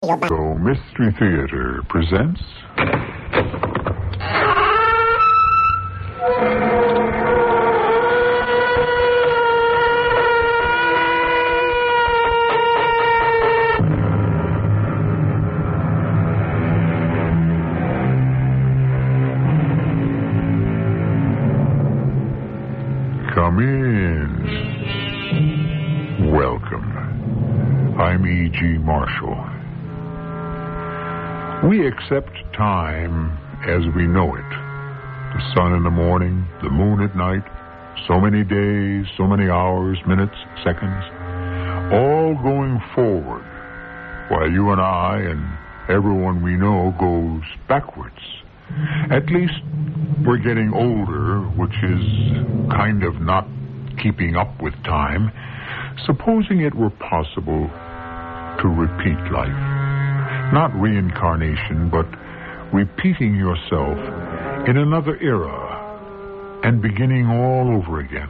So, Mystery Theater presents... Come in. Welcome. I'm E.G. Marshall. We accept time as we know it. The sun in the morning, the moon at night, so many days, so many hours, minutes, seconds, all going forward, while you and I and everyone we know goes backwards. At least we're getting older, which is kind of not keeping up with time. Supposing it were possible to repeat life. Not reincarnation, but repeating yourself in another era and beginning all over again.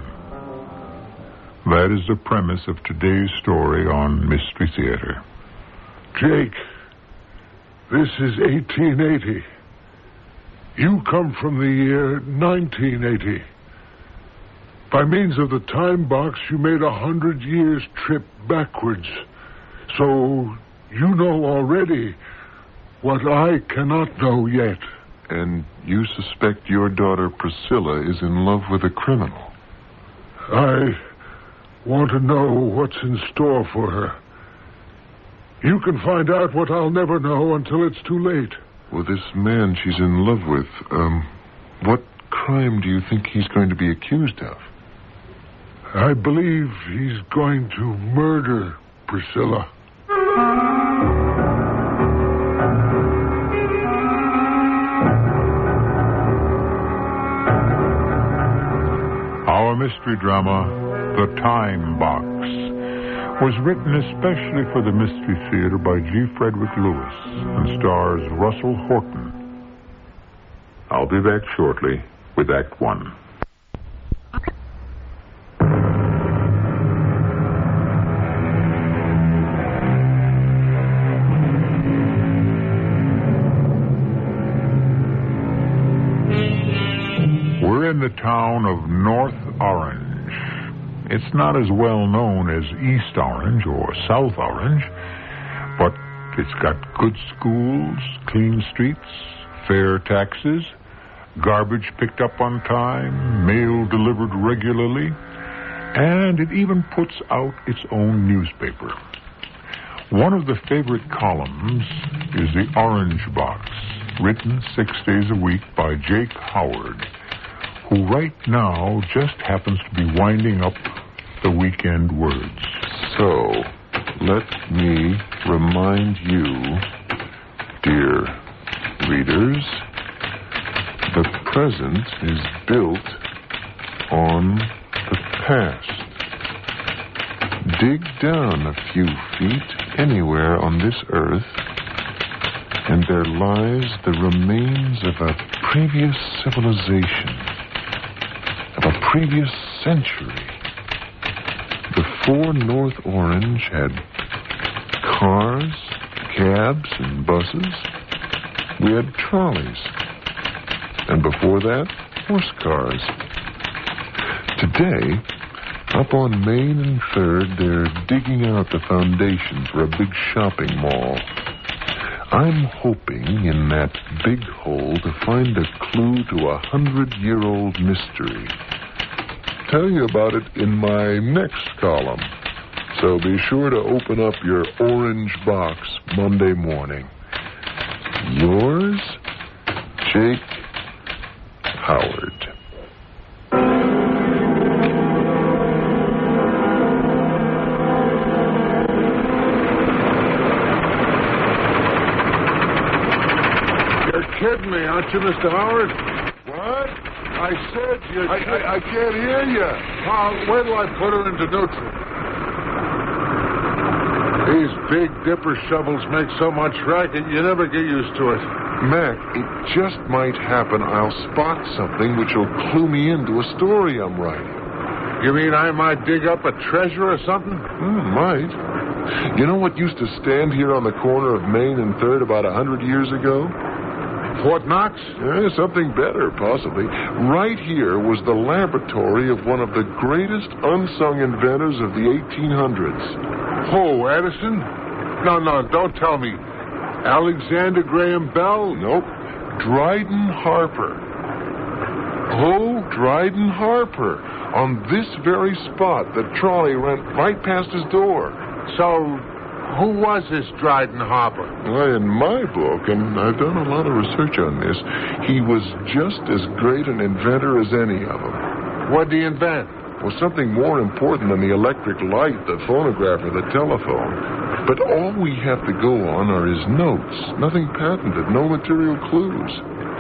That is the premise of today's story on Mystery Theater. Jake, this is 1880. You come from the year 1980. By means of the time box, you made 100 years trip backwards. So you know already what I cannot know yet. And you suspect your daughter Priscilla is in love with a criminal? I want to know what's in store for her. You can find out what I'll never know until it's too late. Well, this man she's in love with, what crime do you think he's going to be accused of? I believe he's going to murder Priscilla. Our mystery drama, The Time Box, was written especially for the Mystery Theater by G. Frederick Lewis and stars Russell Horton. I'll be back shortly with Act One. We're in the town of North Orange. It's not as well known as East Orange or South Orange, but it's got good schools, clean streets, fair taxes, garbage picked up on time, mail delivered regularly, and it even puts out its own newspaper. One of the favorite columns is the Orange Box, written 6 days a week by Jake Howard, who right now just happens to be winding up the weekend words. So, let me remind you, dear readers, the present is built on the past. Dig down a few feet anywhere on this earth, and there lies the remains of a previous civilization, of a previous century. Before North Orange had cars, cabs, and buses, we had trolleys. And before that, horse cars. Today, up on Main and 3rd, they're digging out the foundation for a big shopping mall. I'm hoping in that big hole to find a clue to a 100-year-old mystery. Tell you about it in my next column. So be sure to open up your Orange Box Monday morning. Yours, Jake Howard. You're kidding me, aren't you, Mr. Howard? What? I said you... I can't hear you. Where do I put her into neutral? These Big Dipper shovels make so much racket, you never get used to it. Mac, it just might happen I'll spot something which will clue me into a story I'm writing. You mean I might dig up a treasure or something? Might. You know what used to stand here on the corner of Main and 3rd about 100 years ago? Fort Knox? Something better, possibly. Right here was the laboratory of one of the greatest unsung inventors of the 1800s. Oh, Edison? No, don't tell me. Alexander Graham Bell? Nope. Dryden Harper. Oh, Dryden Harper. On this very spot, the trolley went right past his door. So, who was this Dryden Harper? Well, in my book, and I've done a lot of research on this, he was just as great an inventor as any of them. What did he invent? Well, something more important than the electric light, the phonograph, or the telephone. But all we have to go on are his notes. Nothing patented, no material clues.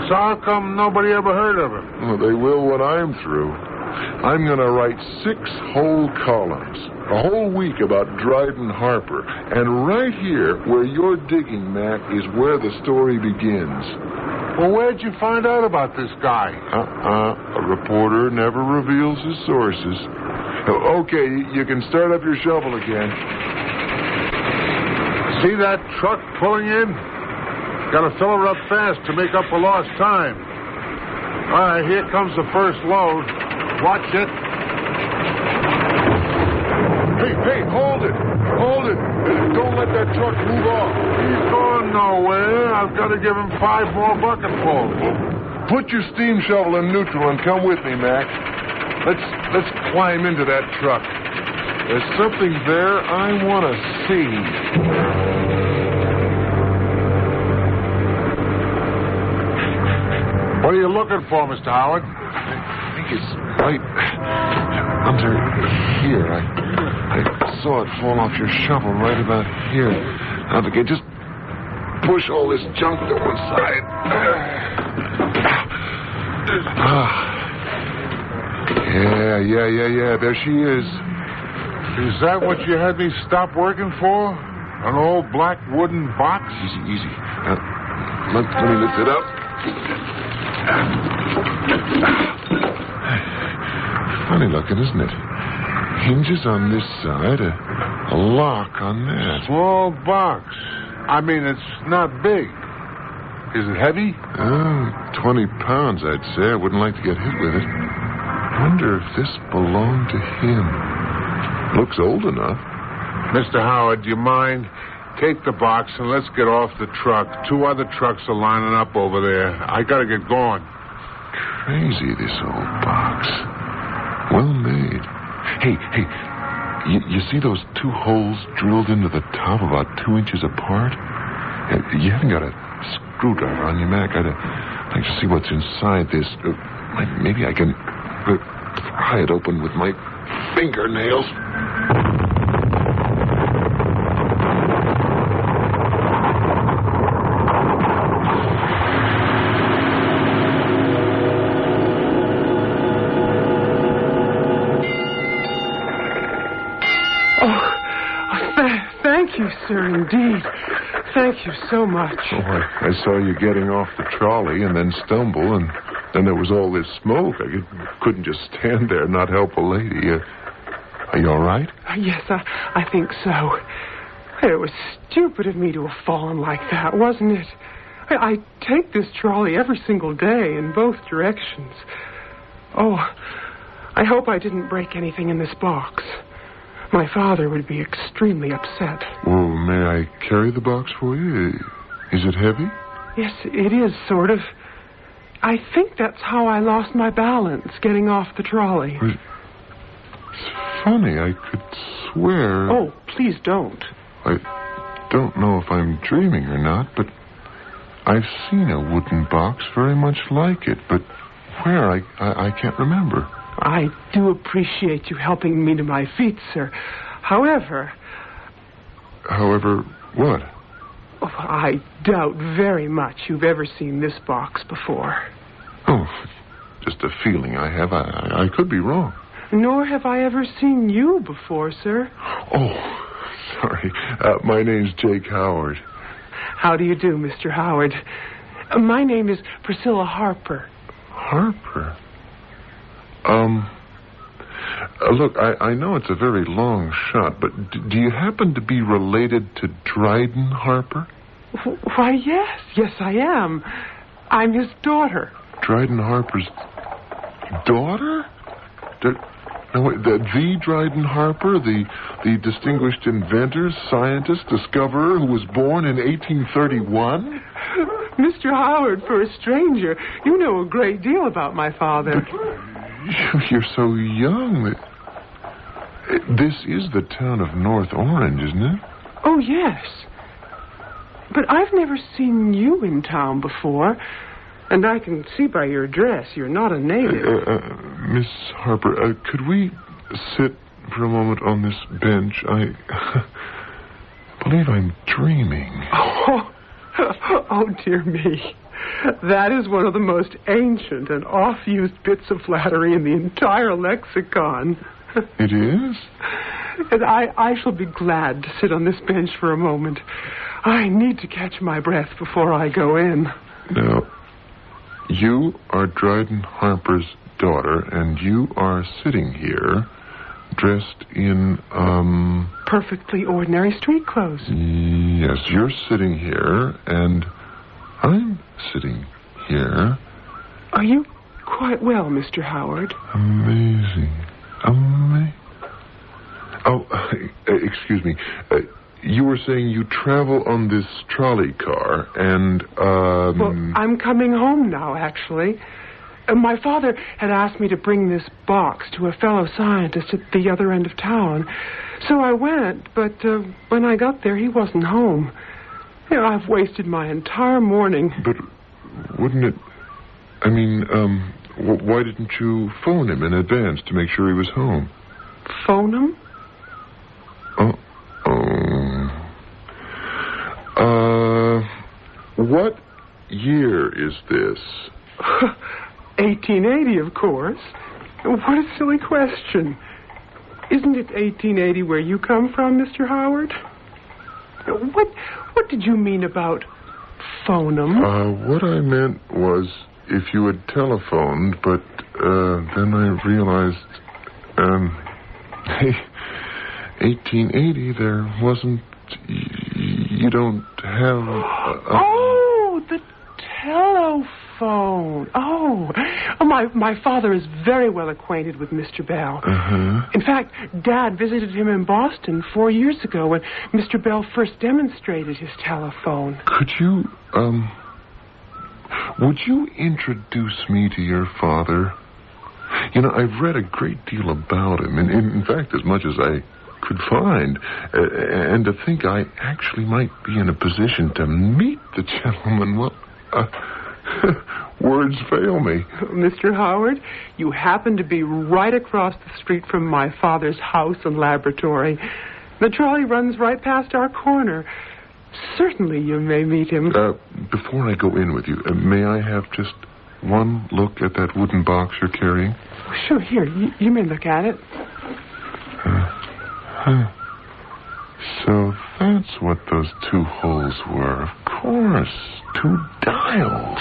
So how come nobody ever heard of him? Well, they will when I'm through. I'm going to write 6 whole columns, a whole week about Dryden Harper. And right here, where you're digging, Mac, is where the story begins. Well, where'd you find out about this guy? A reporter never reveals his sources. Okay, you can start up your shovel again. See that truck pulling in? Got to fill her up fast to make up for lost time. All right, here comes the first load. Watch it. Hey, hold it. Hold it. Don't let that truck move off. He's going nowhere. I've got to give him 5 more bucketfuls. Put your steam shovel in neutral and come with me, Mac. Let's climb into that truck. There's something there I want to see. What are you looking for, Mr. Howard? I think it's right under here. I saw it fall off your shovel right about here. Now, okay, just push all this junk to one side. Yeah. There she is. Is that what you had me stop working for? An old black wooden box? Easy. Let me lift it up. Funny looking, isn't it? Hinges on this side, a lock on that. Small box. I mean, it's not big. Is it heavy? 20 pounds, I'd say. I wouldn't like to get hit with it. Wonder if this belonged to him. Looks old enough. Mr. Howard, do you mind? Take the box and let's get off the truck. 2 other trucks are lining up over there. I gotta get going. Crazy, this old box. Well made. Hey, you see those 2 holes drilled into the top about 2 inches apart? You haven't got a screwdriver on you, Mac. I'd like to see what's inside this. Maybe I can pry it open with my fingernails. Thank you, sir, indeed. Thank you so much. Oh, I saw you getting off the trolley and then stumble, and then there was all this smoke. I couldn't just stand there and not help a lady. Are you all right? Yes, I think so. It was stupid of me to have fallen like that, wasn't it? I take this trolley every single day in both directions. Oh, I hope I didn't break anything in this box. My father would be extremely upset. Well, may I carry the box for you? Is it heavy? Yes, it is, sort of. I think that's how I lost my balance getting off the trolley. It's funny. I could swear... Oh, please don't. I don't know if I'm dreaming or not, but I've seen a wooden box very much like it, but where, I can't remember. I do appreciate you helping me to my feet, sir. However... However, what? Oh, I doubt very much you've ever seen this box before. Oh, just a feeling I have. I could be wrong. Nor have I ever seen you before, sir. Oh, sorry. My name's Jake Howard. How do you do, Mr. Howard? My name is Priscilla Harper. Harper? Look, I know it's a very long shot, but do you happen to be related to Dryden Harper? Why, yes. Yes, I am. I'm his daughter. Dryden Harper's daughter? No, wait, the Dryden Harper, the distinguished inventor, scientist, discoverer who was born in 1831? Mr. Howard, for a stranger, you know a great deal about my father. But you're so young. This is the town of North Orange, isn't it? Oh, yes. But I've never seen you in town before. And I can see by your dress you're not a native. Miss Harper, could we sit for a moment on this bench? I believe I'm dreaming. Oh, dear me. That is one of the most ancient and oft-used bits of flattery in the entire lexicon. It is? And I shall be glad to sit on this bench for a moment. I need to catch my breath before I go in. Now, you are Dryden Harper's daughter, and you are sitting here dressed in, perfectly ordinary street clothes. Yes, you're sitting here, and I'm sitting here. Are you quite well, Mr. Howard? Amazing. Oh, excuse me. You were saying you travel on this trolley car, and, Well, I'm coming home now, actually. My father had asked me to bring this box to a fellow scientist at the other end of town. So I went, but when I got there, he wasn't home. You know, I've wasted my entire morning. But wouldn't it... I mean, why didn't you phone him in advance to make sure he was home? Phone him? What year is this? 1880, of course. What a silly question. Isn't it 1880 where you come from, Mr. Howard? What did you mean about phone 'em? What I meant was if you had telephoned, but then I realized, 1880, there wasn't... You don't have... Oh, the telephone. Oh, my father is very well acquainted with Mr. Bell. Uh-huh. In fact, Dad visited him in Boston 4 years ago when Mr. Bell first demonstrated his telephone. Could you, would you introduce me to your father? You know, I've read a great deal about him, and in fact, as much as I could find, and to think I actually might be in a position to meet the gentleman, well, words fail me. Mr. Howard, you happen to be right across the street from my father's house and laboratory. The trolley runs right past our corner. Certainly you may meet him. Before I go in with you, may I have just one look at that wooden box you're carrying? Sure, here, you may look at it. So that's what those two holes were. Of course, two dials.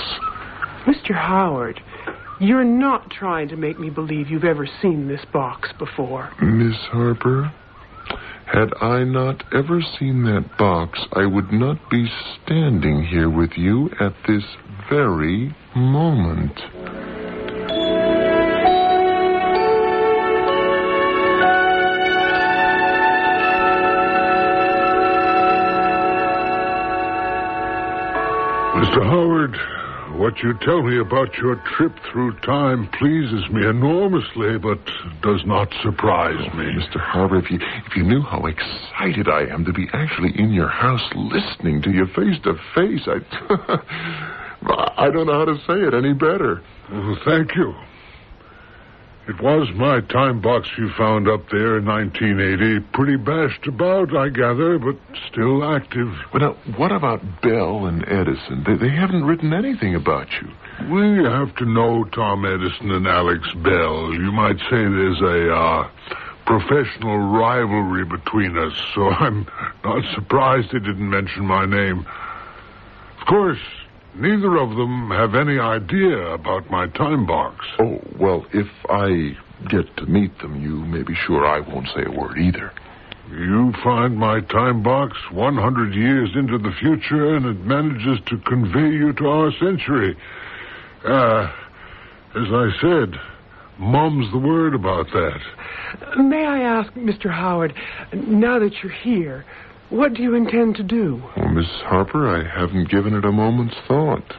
Mr. Howard, you're not trying to make me believe you've ever seen this box before. Miss Harper, had I not ever seen that box, I would not be standing here with you at this very moment. Mr. Howard, what you tell me about your trip through time pleases me enormously, but does not surprise me. Mr. Harper, if you knew how excited I am to be actually in your house listening to you face to face, I don't know how to say it any better. Well, thank you. It was my time box you found up there in 1980. Pretty bashed about, I gather, but still active. Well, now, what about Bell and Edison? They haven't written anything about you. We have to know Tom Edison and Alex Bell. You might say there's a professional rivalry between us, so I'm not surprised they didn't mention my name. Of course, neither of them have any idea about my time box. Oh, well, if I get to meet them, you may be sure I won't say a word either. You find my time box 100 years into the future, and it manages to convey you to our century. As I said, Mum's the word about that. May I ask, Mr. Howard, now that you're here, what do you intend to do? Well, Miss Harper, I haven't given it a moment's thought.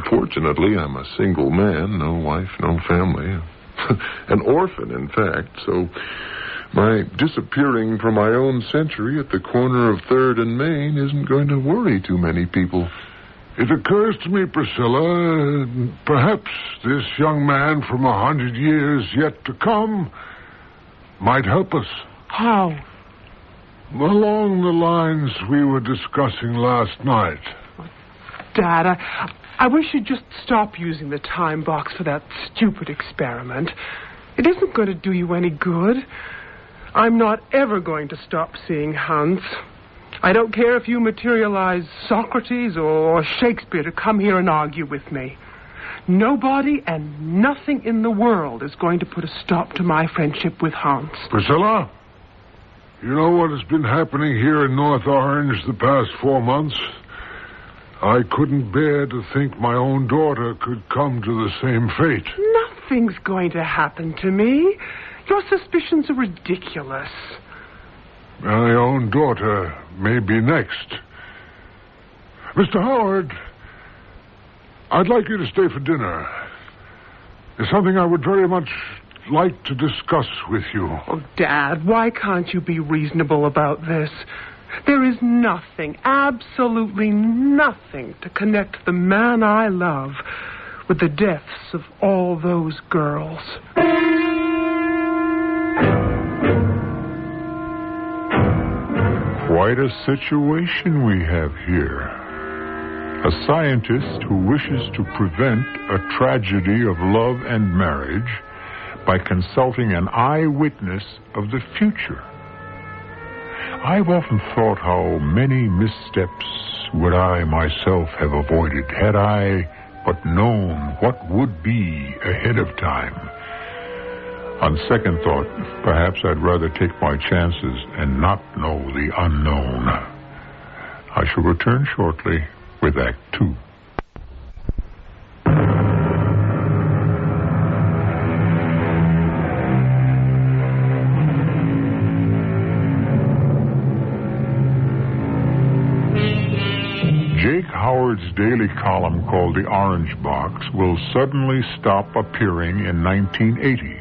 Fortunately, I'm a single man, no wife, no family. An orphan, in fact, so my disappearing from my own century at the corner of 3rd and Main isn't going to worry too many people. It occurs to me, Priscilla, perhaps this young man from 100 years yet to come might help us. How? Along the lines we were discussing last night. Dad, I wish you'd just stop using the time box for that stupid experiment. It isn't going to do you any good. I'm not ever going to stop seeing Hans. I don't care if you materialize Socrates or Shakespeare to come here and argue with me. Nobody and nothing in the world is going to put a stop to my friendship with Hans. Priscilla, you know what has been happening here in North Orange the past 4 months? I couldn't bear to think my own daughter could come to the same fate. Nothing's going to happen to me. Your suspicions are ridiculous. My own daughter may be next. Mr. Howard, I'd like you to stay for dinner. There's something I would very much like to discuss with you. Oh, Dad, why can't you be reasonable about this? There is nothing, absolutely nothing, to connect the man I love with the deaths of all those girls. Quite a situation we have here. A scientist who wishes to prevent a tragedy of love and marriage by consulting an eyewitness of the future. I've often thought how many missteps would I myself have avoided had I but known what would be ahead of time. On second thought, perhaps I'd rather take my chances and not know the unknown. I shall return shortly with Act 2. Jake Howard's daily column called The Orange Box will suddenly stop appearing in 1980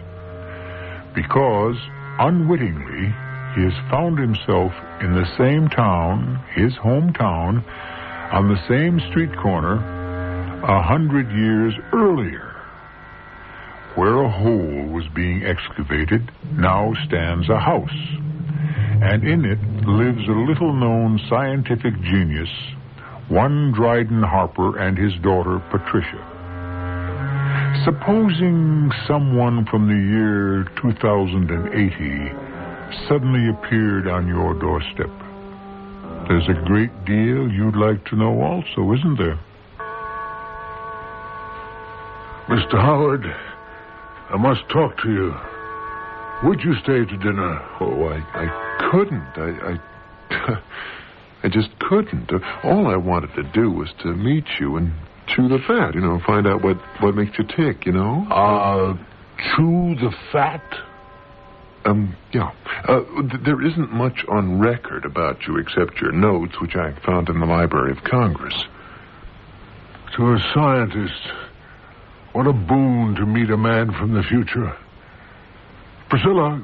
because, unwittingly, he has found himself in the same town, his hometown, on the same street corner 100 years earlier. Where a hole was being excavated, now stands a house, and in it lives a little-known scientific genius, one Dryden Harper and his daughter Patricia. Supposing someone from the year 2080 suddenly appeared on your doorstep. There's a great deal you'd like to know also, isn't there? Mr. Howard, I must talk to you. Would you stay to dinner? Oh, I couldn't. I just couldn't. All I wanted to do was to meet you and chew the fat, find out what makes you tick, Chew the fat? Yeah. There isn't much on record about you except your notes, which I found in the Library of Congress. To a scientist, what a boon to meet a man from the future. Priscilla,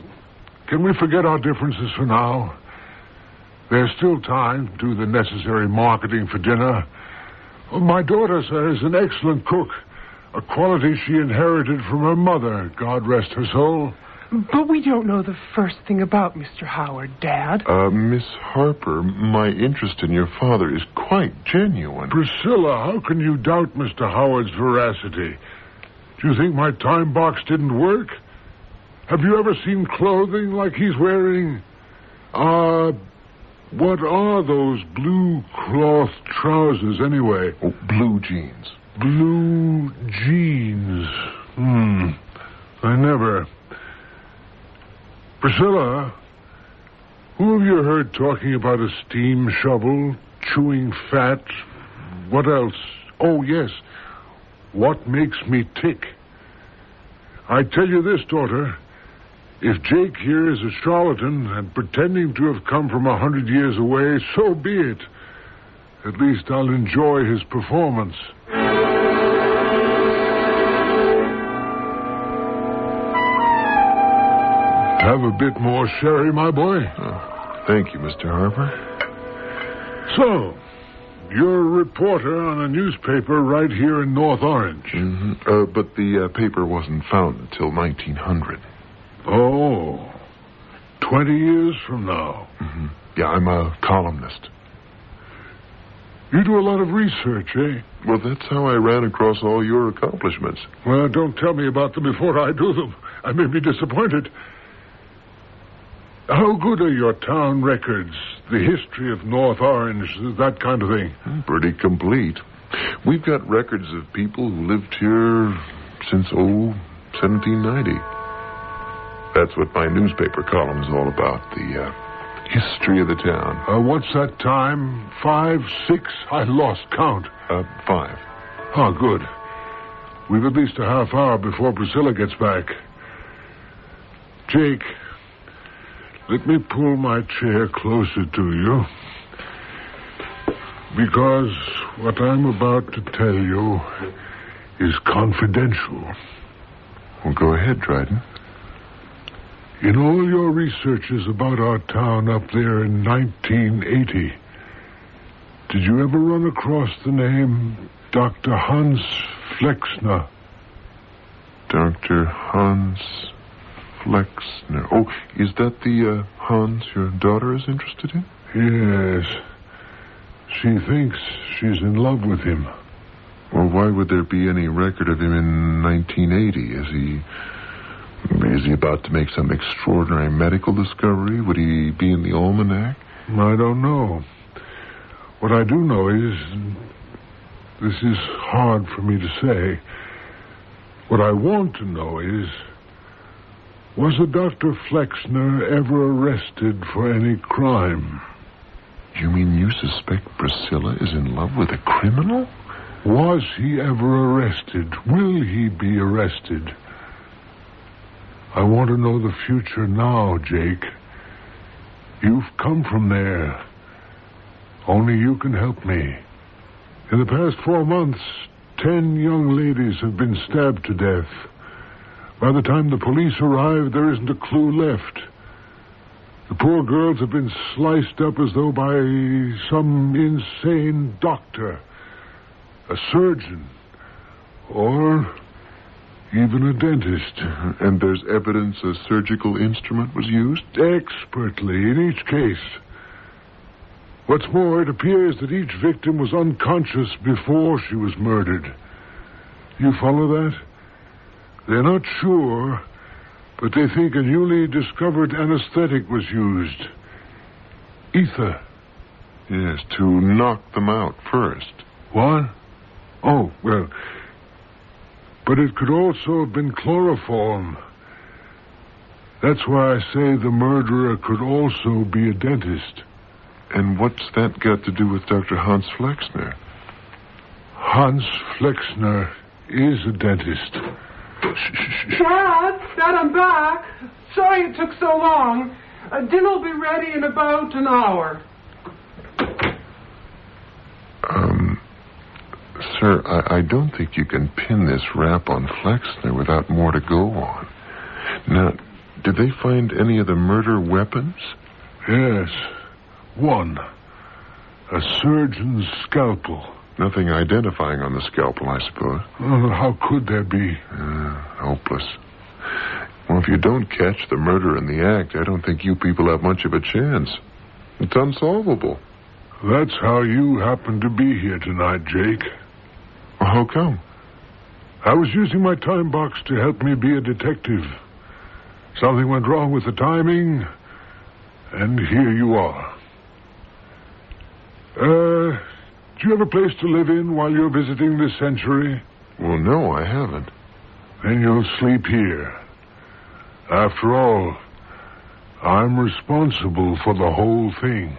can we forget our differences for now? There's still time to do the necessary marketing for dinner. My daughter, sir, is an excellent cook, a quality she inherited from her mother, God rest her soul. But we don't know the first thing about Mr. Howard, Dad. Miss Harper, my interest in your father is quite genuine. Priscilla, how can you doubt Mr. Howard's veracity? Do you think my time box didn't work? Have you ever seen clothing like he's wearing? What are those blue cloth trousers, anyway? Oh, blue jeans. Blue jeans. I never Priscilla, who have you heard talking about a steam shovel, chewing fat? What else? Oh, yes. What makes me tick? I tell you this, daughter. If Jake here is a charlatan and pretending to have come from 100 years away, so be it. At least I'll enjoy his performance. Have a bit more sherry, my boy. Oh, thank you, Mr. Harper. So, you're a reporter on a newspaper right here in North Orange. Mm-hmm. But the paper wasn't founded until 1900. Oh, 20 years from now. Mm-hmm. Yeah, I'm a columnist. You do a lot of research, eh? Well, that's how I ran across all your accomplishments. Well, don't tell me about them before I do them. I may be disappointed. How good are your town records? The history of North Orange, that kind of thing? Pretty complete. We've got records of people who lived here since, 1790. That's what my newspaper column is all about, the history of the town. What's that time? 5, 6? I lost count. 5. Oh, good. We've at least a half hour before Priscilla gets back. Jake, let me pull my chair closer to you. Because what I'm about to tell you is confidential. Well, go ahead, Dryden. In all your researches about our town up there in 1980, did you ever run across the name Dr. Hans Flexner? Dr. Hans Flexner. Oh, is that the Hans your daughter is interested in? Yes. She thinks she's in love with him. Well, why would there be any record of him in 1980? Is he about to make some extraordinary medical discovery? Would he be in the almanac? I don't know. What I do know is... This is hard for me to say. What I want to know is... Was a Dr. Flexner ever arrested for any crime? You mean you suspect Priscilla is in love with a criminal? Was he ever arrested? Will he be arrested? I want to know the future now, Jake. You've come from there. Only you can help me. In the past 4 months, 10 young ladies have been stabbed to death. By the time the police arrive, there isn't a clue left. The poor girls have been sliced up as though by some insane doctor, a surgeon, or even a dentist. And there's evidence a surgical instrument was used? Expertly in each case. What's more, it appears that each victim was unconscious before she was murdered. You follow that? They're not sure, but they think a newly discovered anesthetic was used. Ether. Yes, to knock them out first. What? Oh, well... But it could also have been chloroform. That's why I say the murderer could also be a dentist. And what's that got to do with Dr. Hans Flexner? Hans Flexner is a dentist. Dad, I'm back. Sorry it took so long. Dinner will be ready in about an hour. Sir, I don't think you can pin this rap on Flexner without more to go on. Now, did they find any of the murder weapons? Yes. One. A surgeon's scalpel. Nothing identifying on the scalpel, I suppose. How could there be? Hopeless. Well, if you don't catch the murder in the act, I don't think you people have much of a chance. It's unsolvable. That's how you happen to be here tonight, Jake. Well, how come? I was using my time box to help me be a detective. Something went wrong with the timing, and here you are. Do you have a place to live in while you're visiting this century? Well, no, I haven't. Then you'll sleep here. After all, I'm responsible for the whole thing.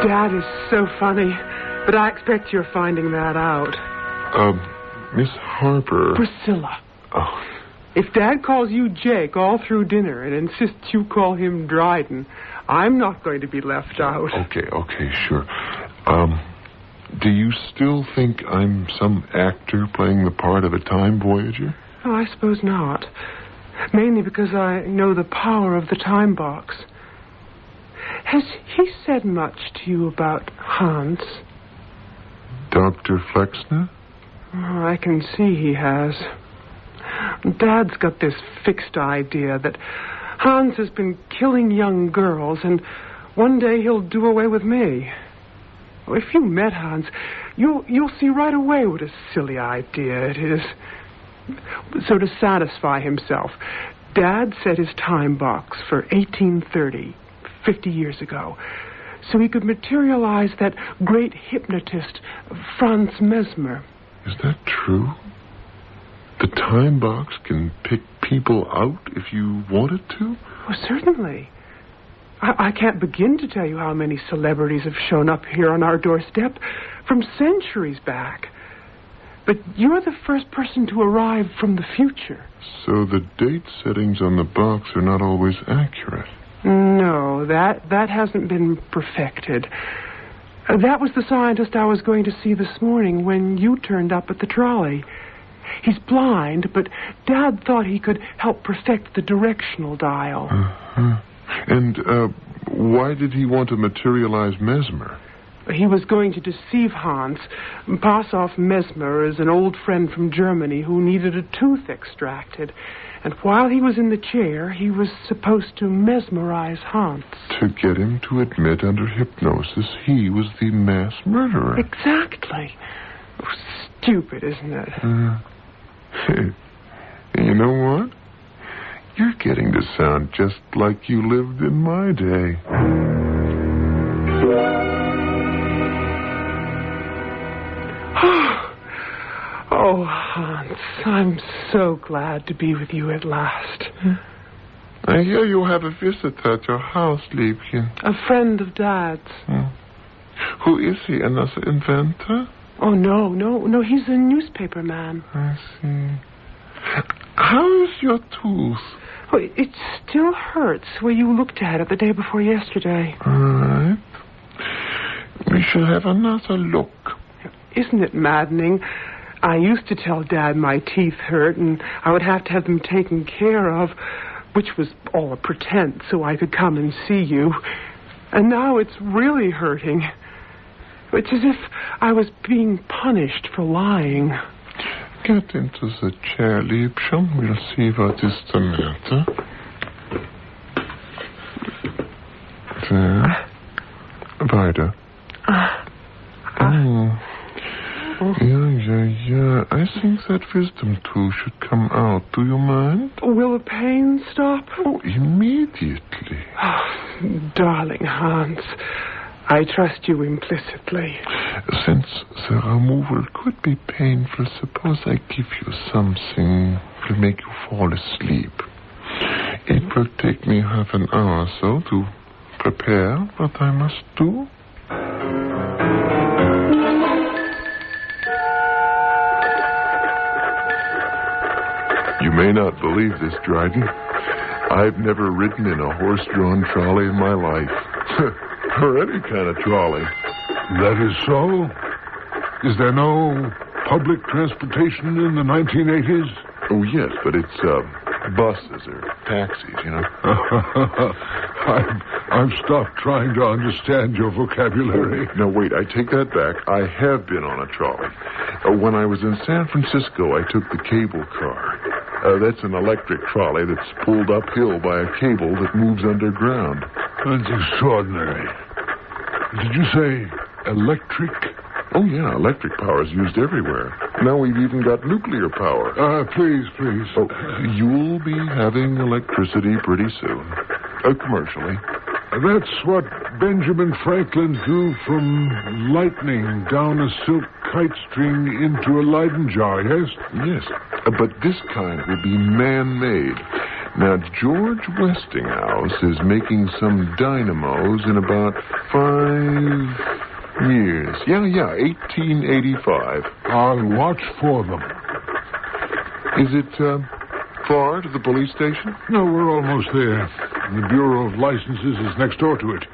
Dad is so funny, but I expect you're finding that out. Miss Harper. Priscilla. Oh. If Dad calls you Jake all through dinner and insists you call him Dryden, I'm not going to be left out. Okay, sure. Do you still think I'm some actor playing the part of a time voyager? Oh, I suppose not. Mainly because I know the power of the time box. Has he said much to you about Hans? Dr. Flexner? Oh, I can see he has. Dad's got this fixed idea that Hans has been killing young girls, and one day he'll do away with me. If you met Hans, you'll see right away what a silly idea it is. So to satisfy himself, Dad set his time box for 1830, 50 years ago, so he could materialize that great hypnotist, Franz Mesmer. Is that true? The time box can pick people out if you want it to? Oh, certainly. I can't begin to tell you how many celebrities have shown up here on our doorstep from centuries back. But you're the first person to arrive from the future. So the date settings on the box are not always accurate? No, that hasn't been perfected. That was the scientist I was going to see this morning when you turned up at the trolley. He's blind, but Dad thought he could help perfect the directional dial. Uh-huh. And why did he want to materialize Mesmer? He was going to deceive Hans, pass off Mesmer as an old friend from Germany who needed a tooth extracted. And while he was in the chair, he was supposed to mesmerize Hans. To get him to admit under hypnosis he was the mass murderer. Exactly. Oh, stupid, isn't it? You know what? You're getting to sound just like you lived in my day. Oh, Hans, I'm so glad to be with you at last. I hear you have a visitor at your house, Liebchen. A friend of Dad's. Who is he, another inventor? Oh, no, he's a newspaper man. I see. How is your tooth? Oh, it still hurts where you looked at it the day before yesterday. All right. We shall have another look. Isn't it maddening? I used to tell Dad my teeth hurt and I would have to have them taken care of, which was all a pretense so I could come and see you. And now it's really hurting. It's as if I was being punished for lying. Get into the chair, Liebchen. We'll see what is the matter. There. Weiter. Yeah. I think that wisdom tooth should come out. Do you mind? Will the pain stop? Oh, immediately. Oh, darling Hans, I trust you implicitly. Since the removal could be painful, suppose I give you something to make you fall asleep. It will take me half an hour or so to prepare what I must do. You may not believe this, Dryden. I've never ridden in a horse-drawn trolley in my life. Or any kind of trolley. That is so? Is there no public transportation in the 1980s? Oh, yes, but it's buses or taxis, you know. I've stopped trying to understand your vocabulary. No, wait, I take that back. I have been on a trolley. When I was in San Francisco, I took the cable car. That's an electric trolley that's pulled uphill by a cable that moves underground. That's extraordinary. Did you say electric? Oh, yeah, electric power is used everywhere. Now we've even got nuclear power. Please. Oh, you'll be having electricity pretty soon. Commercially. That's what Benjamin Franklin drew from lightning down a silk kite string into a Leyden jar, yes? Yes, but this kind will be man-made. Now, George Westinghouse is making some dynamos in about 5 years. Yeah, 1885. I'll watch for them. Is it far to the police station? No, we're almost there. The Bureau of Licenses is next door to it.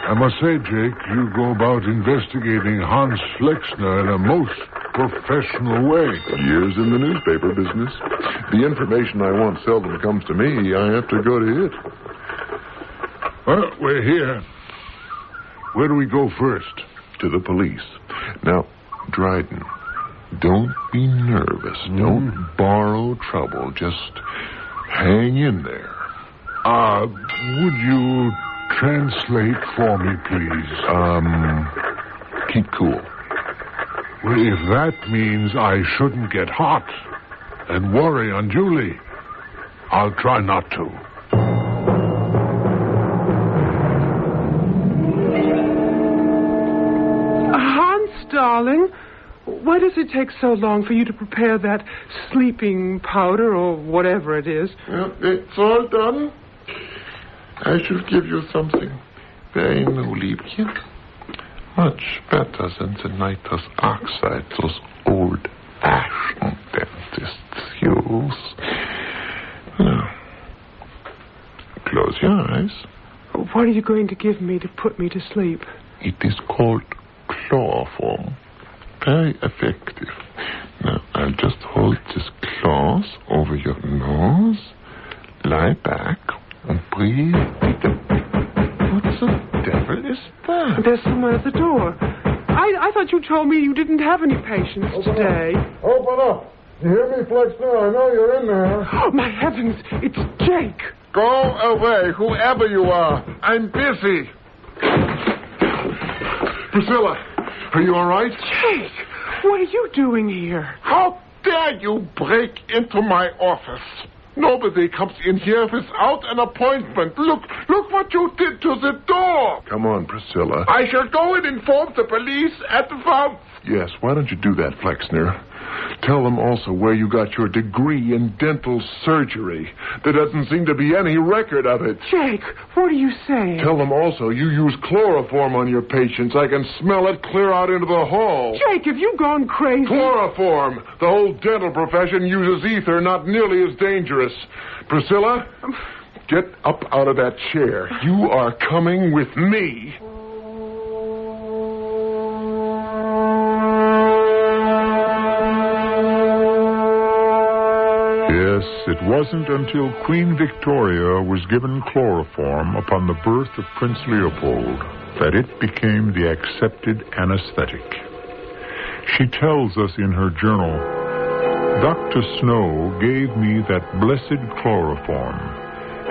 I must say, Jake, you go about investigating Hans Flexner in a most professional way. Years in the newspaper business. The information I want seldom comes to me. I have to go to it. Well, we're here. Where do we go first? To the police. Now, Dryden, don't be nervous. Don't borrow trouble. Just hang in there. Would you translate for me, please? Keep cool. Well, if that means I shouldn't get hot and worry unduly, I'll try not to. Hans, darling, why does it take so long for you to prepare that sleeping powder or whatever it is? Well, it's all done. I should give you something very new, Liebchen. Much better than the nitrous oxide those old-fashioned dentists use. Now, close your eyes. What are you going to give me to put me to sleep? It is called chloroform. Very effective. Now, I'll just hold this cloth over your nose. Lie back and breathe. What the devil is that? There's someone at the door. I thought you told me you didn't have any patients today. Open up. You hear me, Flexner? I know you're in there. Oh, my heavens, it's Jake. Go away, whoever you are. I'm busy. Priscilla, are you all right? Jake, what are you doing here? How dare you break into my office? Nobody comes in here without an appointment. Look what you did to the door. Come on, Priscilla. I shall go and inform the police at once. Yes, why don't you do that, Flexner? Tell them also where you got your degree in dental surgery. There doesn't seem to be any record of it. Jake, what are you saying? Tell them also you use chloroform on your patients. I can smell it clear out into the hall. Jake, have you gone crazy? Chloroform. The whole dental profession uses ether, not nearly as dangerous. Priscilla, get up out of that chair. You are coming with me. Yes, it wasn't until Queen Victoria was given chloroform upon the birth of Prince Leopold that it became the accepted anesthetic. She tells us in her journal, Dr. Snow gave me that blessed chloroform,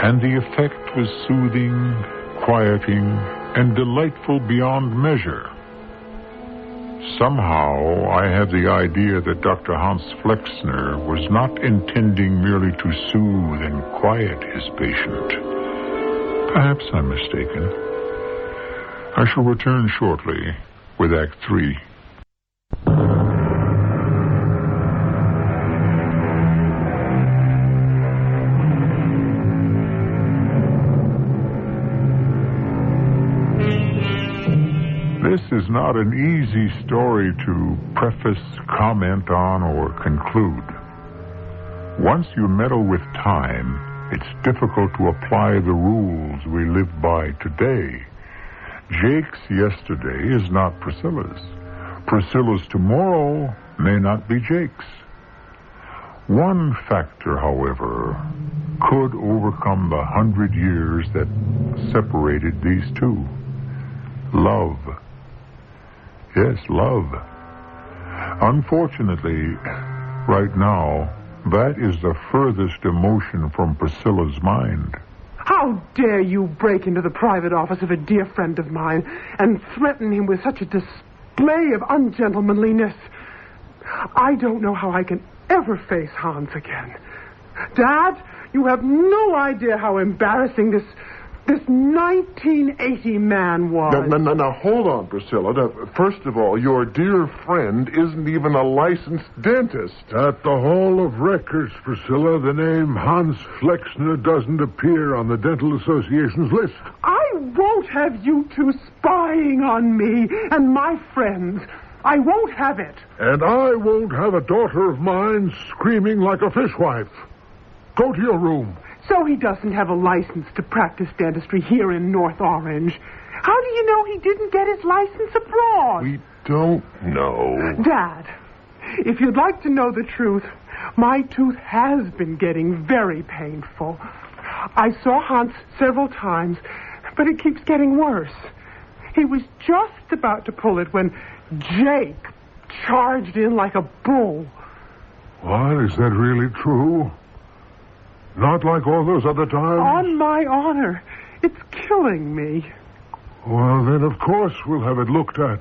and the effect was soothing, quieting, and delightful beyond measure. Somehow, I have the idea that Dr. Hans Flexner was not intending merely to soothe and quiet his patient. Perhaps I'm mistaken. I shall return shortly with Act 3. This is not an easy story to preface, comment on, or conclude. Once you meddle with time, it's difficult to apply the rules we live by today. Jake's yesterday is not Priscilla's. Priscilla's tomorrow may not be Jake's. One factor, however, could overcome the 100 years that separated these two. Love. Yes, love. Unfortunately, right now, that is the furthest emotion from Priscilla's mind. How dare you break into the private office of a dear friend of mine and threaten him with such a display of ungentlemanliness? I don't know how I can ever face Hans again. Dad, you have no idea how embarrassing this This 1980 man was. Now, hold on, Priscilla. Now, first of all, your dear friend isn't even a licensed dentist. At the Hall of Records, Priscilla, the name Hans Flexner doesn't appear on the Dental Association's list. I won't have you two spying on me and my friends. I won't have it. And I won't have a daughter of mine screaming like a fishwife. Go to your room. So he doesn't have a license to practice dentistry here in North Orange. How do you know he didn't get his license abroad? We don't know. Dad, if you'd like to know the truth, my tooth has been getting very painful. I saw Hans several times, but it keeps getting worse. He was just about to pull it when Jake charged in like a bull. What? Is that really true? Not like all those other times? On my honor, it's killing me. Well, then, of course, we'll have it looked at.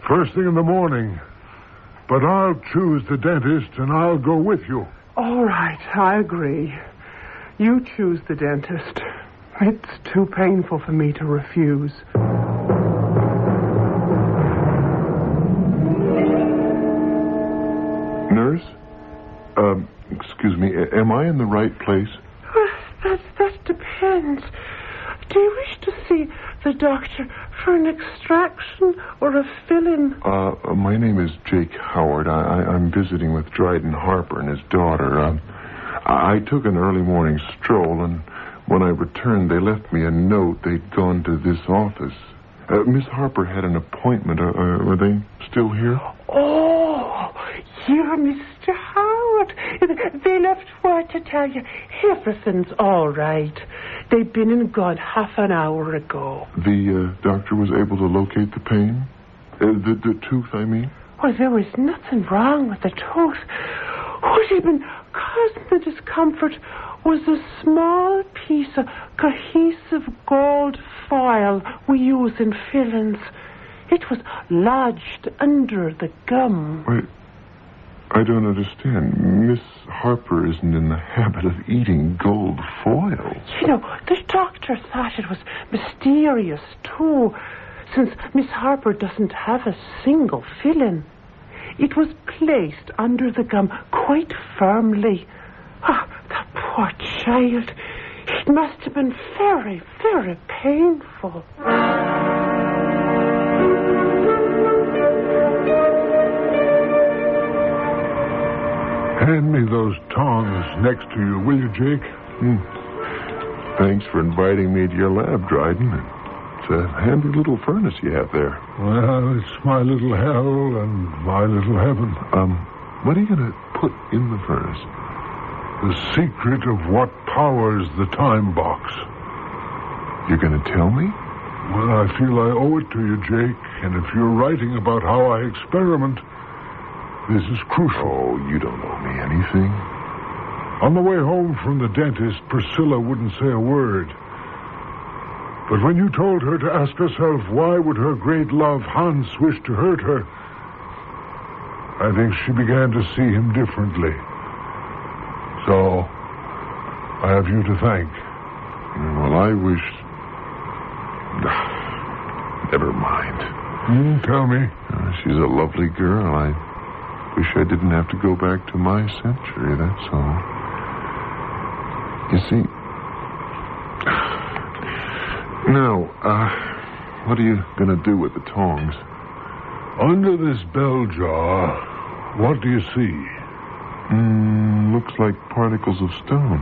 First thing in the morning. But I'll choose the dentist, and I'll go with you. All right, I agree. You choose the dentist. It's too painful for me to refuse. Nurse? Excuse me, am I in the right place? That depends. Do you wish to see the doctor for an extraction or a fill-in? My name is Jake Howard. I'm visiting with Dryden Harper and his daughter. I took an early morning stroll, and when I returned, they left me a note. They'd gone to this office. Miss Harper had an appointment. Are they still here? Oh, you're Mr. Howard. They left word to tell you everything's all right. They've been and gone half an hour ago. The doctor was able to locate the pain? The tooth, I mean? Well, there was nothing wrong with the tooth. What had been causing the discomfort was a small piece of cohesive gold foil we use in fillings. It was lodged under the gum. Wait, I don't understand. Miss Harper isn't in the habit of eating gold foil. You know, the doctor thought it was mysterious, too, since Miss Harper doesn't have a single filling. It was placed under the gum quite firmly. Ah, that poor child. It must have been very, very painful. Hand me those tongs next to you, will you, Jake? Thanks for inviting me to your lab, Dryden. It's a handy little furnace you have there. Well, it's my little hell and my little heaven. What are you going to put in the furnace? The secret of what powers the time box. You're going to tell me? Well, I feel I owe it to you, Jake. And if you're writing about how I experiment, this is crucial. Oh, you don't owe me anything. On the way home from the dentist, Priscilla wouldn't say a word. But when you told her to ask herself why would her great love Hans wish to hurt her, I think she began to see him differently. So, I have you to thank. Well, I wish... Never mind. Tell me. She's a lovely girl. I wish I didn't have to go back to my century, that's all. You see... Now, what are you going to do with the tongs? Under this bell jar, what do you see? Looks like particles of stone.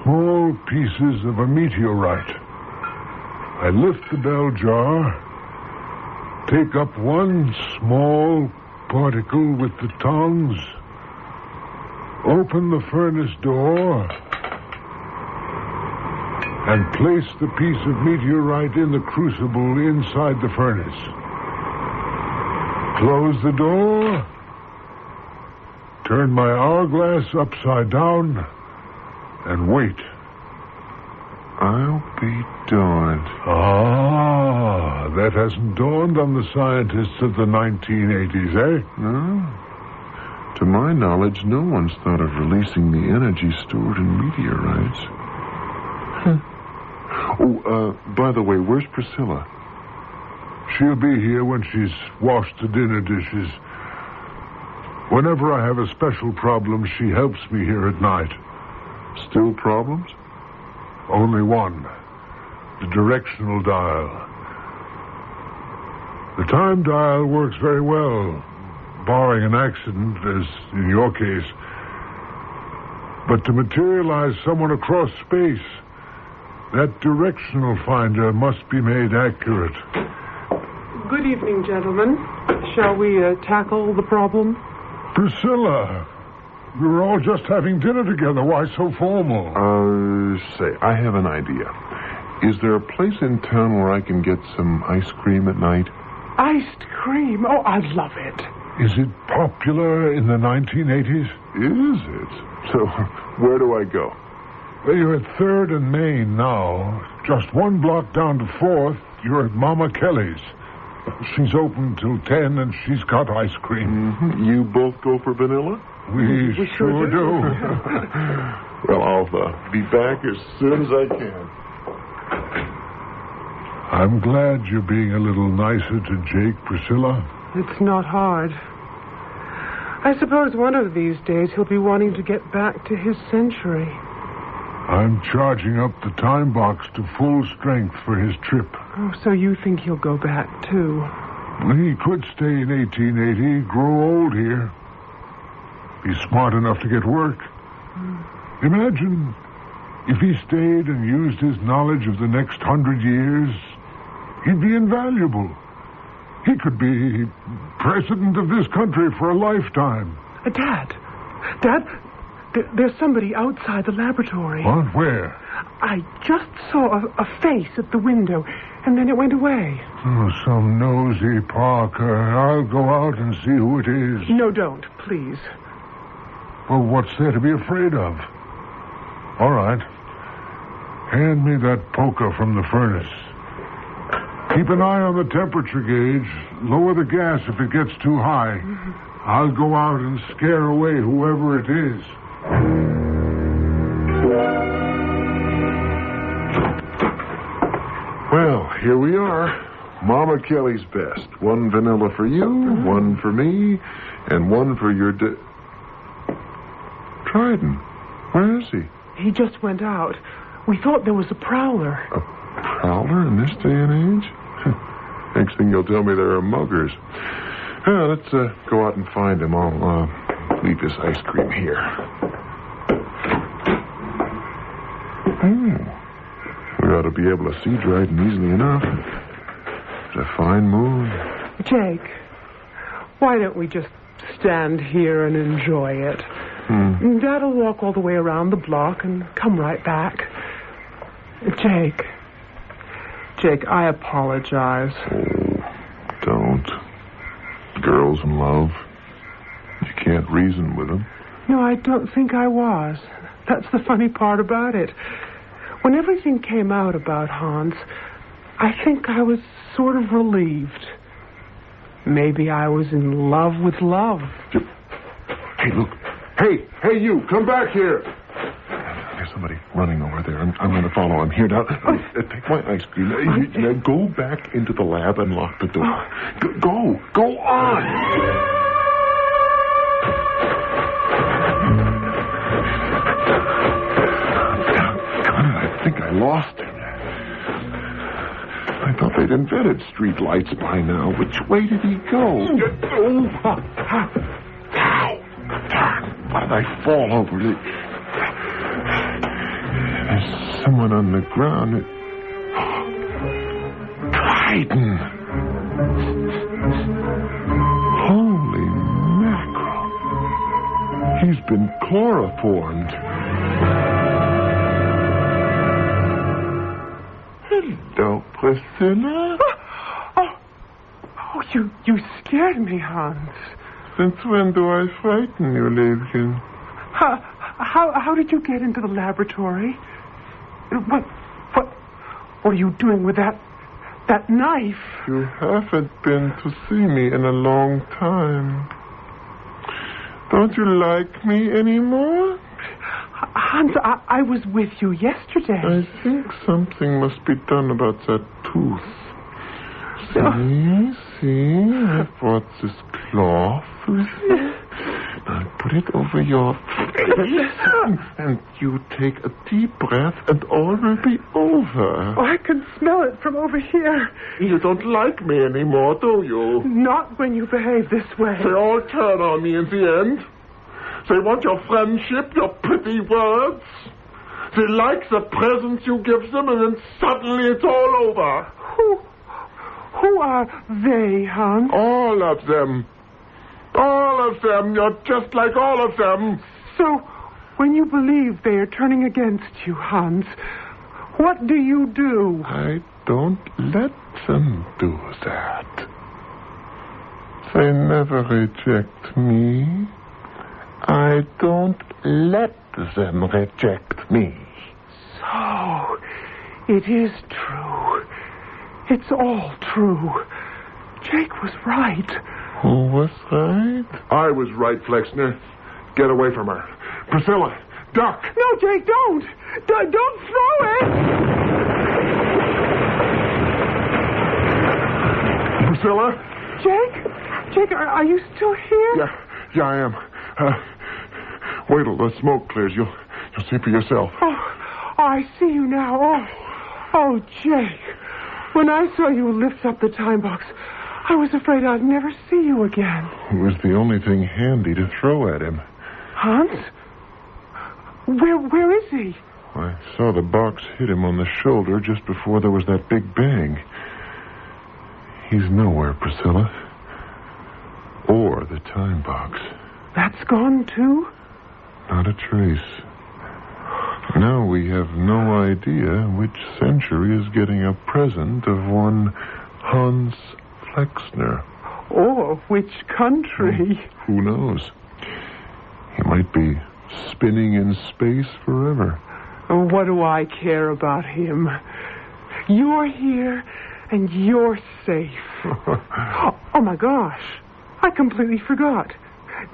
Small pieces of a meteorite. I lift the bell jar, take up one small particle with the tongs, open the furnace door, and place the piece of meteorite in the crucible inside the furnace. Close the door, turn my hourglass upside down, and wait. I'll be darned. Ah, that hasn't dawned on the scientists of the 1980s, eh? No. To my knowledge, no one's thought of releasing the energy stored in meteorites. Oh, by the way, where's Priscilla? She'll be here when she's washed the dinner dishes. Whenever I have a special problem, she helps me here at night. Still problems? Only one. The directional dial. The time dial works very well, barring an accident, as in your case. But to materialize someone across space, that directional finder must be made accurate. Good evening, gentlemen. Shall we tackle the problem? Priscilla, we were all just having dinner together. Why so formal? Say, I have an idea. Is there a place in town where I can get some ice cream at night? Iced cream? Oh, I'd love it. Is it popular in the 1980s? Is it? So, where do I go? Well, you're at 3rd and Main now. Just one block down to 4th, you're at Mama Kelly's. She's open till 10, and she's got ice cream. Mm-hmm. You both go for vanilla? We sure do. Well, I'll be back as soon as I can. I'm glad you're being a little nicer to Jake, Priscilla. It's not hard. I suppose one of these days he'll be wanting to get back to his century. I'm charging up the time box to full strength for his trip. Oh, so you think he'll go back, too? He could stay in 1880, grow old here. He's smart enough to get work. Imagine if he stayed and used his knowledge of the next 100 years, he'd be invaluable. He could be president of this country for a lifetime. Dad, there's somebody outside the laboratory. What? Where? I just saw a face at the window, and then it went away. Oh, some nosy Parker. I'll go out and see who it is. No, don't, please. Well, what's there to be afraid of? All right. Hand me that poker from the furnace. Keep an eye on the temperature gauge. Lower the gas if it gets too high. Mm-hmm. I'll go out and scare away whoever it is. Well, here we are. Mama Kelly's best. One vanilla for you, one for me, and one for your... Dryden. Where is he? He just went out. We thought there was a prowler. A prowler in this day and age? Next thing you'll tell me there are muggers. Well, let's go out and find him. I'll leave this ice cream here. We ought to be able to see Dryden easily enough. It's a fine moon. Jake, why don't we just stand here and enjoy it? Dad'll walk all the way around the block and come right back. Jake, I apologize. Oh, don't. Girls in love. You can't reason with them. No, I don't think I was. That's the funny part about it. When everything came out about Hans, I think I was sort of relieved. Maybe I was in love with love. Hey, look. Hey, you. Come back here. There's somebody running over there. I'm going to follow him. Here, now. Take my ice cream. Now, go back into the lab and lock the door. Go on. I think I lost him. I thought they'd invented street lights by now. Which way did he go? Why did I fall over? There's someone on the ground. Dryden. Holy mackerel. He's been chloroformed. Hello, Priscilla. Oh, you scared me, Hans. Since when do I frighten you, Liebchen? How did you get into the laboratory? What are you doing with that knife? You haven't been to see me in a long time. Don't you like me anymore? Hans, I was with you yesterday. I think something must be done about that tooth. See, I brought this cloth with me. I'll put it over your face. And you take a deep breath and all will be over. Oh, I can smell it from over here. You don't like me anymore, do you? Not when you behave this way. They all turn on me in the end. They want your friendship, your pretty words. They like the presents you give them, and then suddenly it's all over. Who are they, Hans? All of them. All of them. You're just like all of them. So, when you believe they are turning against you, Hans, what do you do? I don't let them do that. They never reject me. I don't let them reject me. So, it is true. It's all true. Jake was right. Who was right? I was right, Flexner. Get away from her. Priscilla, duck. No, Jake, don't. Don't throw it. Priscilla? Jake, are you still here? Yeah, I am. Wait till the smoke clears. You'll see for yourself. Oh, I see you now. Oh, Jake. When I saw you lift up the time box, I was afraid I'd never see you again. It was the only thing handy to throw at him. Hans? Where is he? I saw the box hit him on the shoulder just before there was that big bang. He's nowhere, Priscilla. Or the time box. That's gone, too? Not a trace. Now we have no idea which century is getting a present of one Hans Flexner. Or which country? Who knows? He might be spinning in space forever. What do I care about him? You're here, and you're safe. Oh, my gosh. I completely forgot.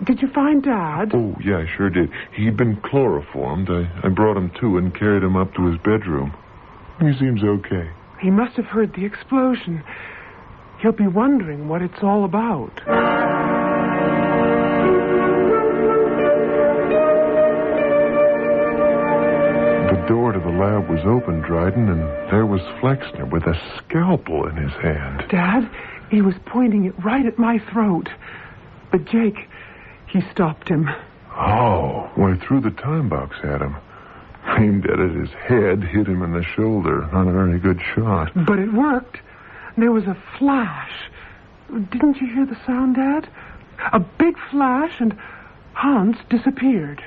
Did you find Dad? Oh, yeah, I sure did. He'd been chloroformed. I brought him to and carried him up to his bedroom. He seems okay. He must have heard the explosion. He'll be wondering what it's all about. The door to the lab was open, Dryden, and there was Flexner with a scalpel in his hand. Dad, he was pointing it right at my throat. But Jake, he stopped him. Oh, well, he threw the time box at him. Aimed at it, his head hit him in the shoulder. Not a very good shot. But it worked. There was a flash. Didn't you hear the sound, Dad? A big flash, and Hans disappeared.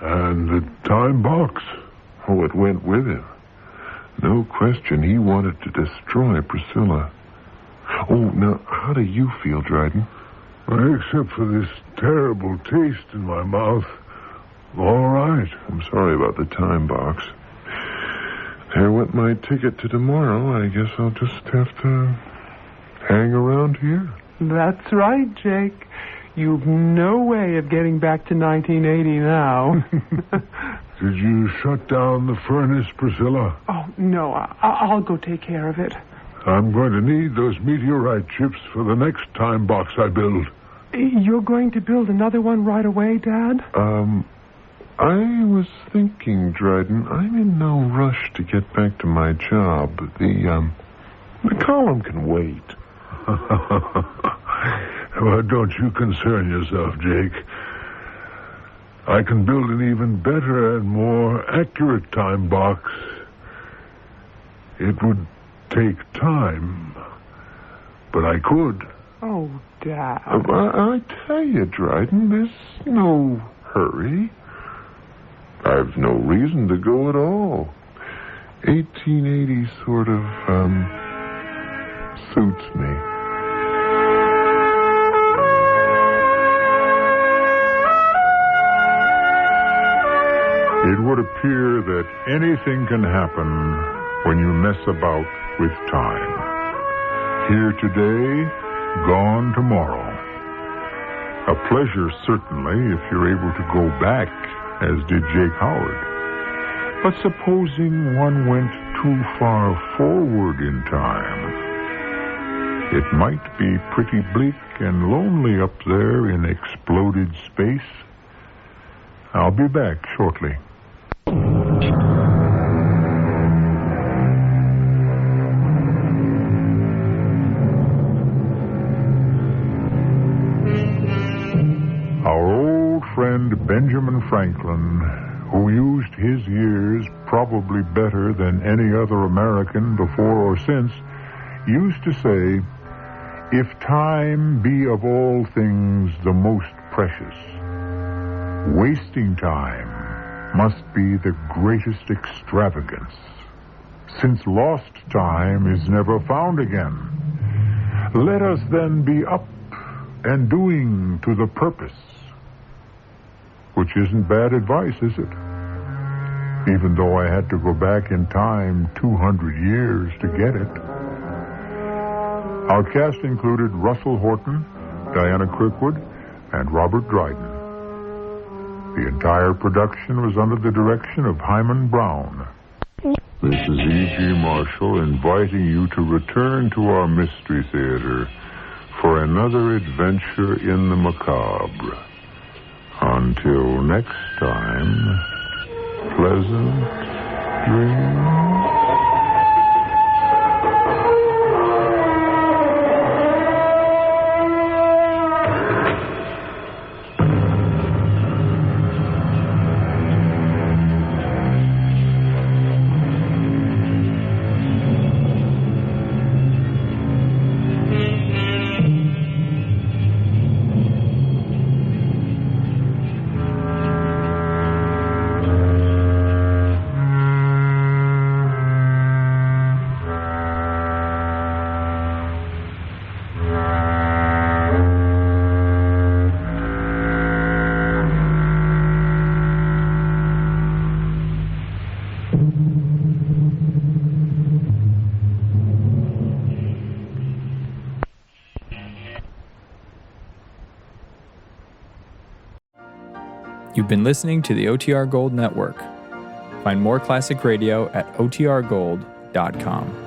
And the time box? Oh, it went with him. No question, he wanted to destroy Priscilla. Oh, now, how do you feel, Dryden? Well, except for this terrible taste in my mouth. All right. I'm sorry about the time box. There went my ticket to tomorrow. I guess I'll just have to hang around here. That's right, Jake. You've no way of getting back to 1980 now. Did you shut down the furnace, Priscilla? Oh, no. I'll go take care of it. I'm going to need those meteorite chips for the next time box I build. You're going to build another one right away, Dad? I was thinking, Dryden, I'm in no rush to get back to my job. The column can wait. Well, don't you concern yourself, Jake. I can build an even better and more accurate time box. It would take time, but I could. Oh, Dad. I tell you, Dryden, there's no hurry. I've no reason to go at all. 1880 sort of, suits me. It would appear that anything can happen when you mess about with time. Here today, gone tomorrow. A pleasure, certainly, if you're able to go back, as did Jake Howard. But supposing one went too far forward in time, it might be pretty bleak and lonely up there in exploded space. I'll be back shortly. Our old friend Benjamin Franklin, who used his years probably better than any other American before or since, used to say, "If time be of all things the most precious, wasting time must be the greatest extravagance, since lost time is never found again. Let us then be up and doing to the purpose." Which isn't bad advice, is it? Even though I had to go back in time 200 years to get it. Our cast included Russell Horton, Diana Kirkwood, and Robert Dryden. The entire production was under the direction of Hyman Brown. This is E.G. Marshall inviting you to return to our Mystery Theater for another adventure in the macabre. Until next time, pleasant dreams. You've been listening to the OTR Gold Network. Find more classic radio at otrgold.com.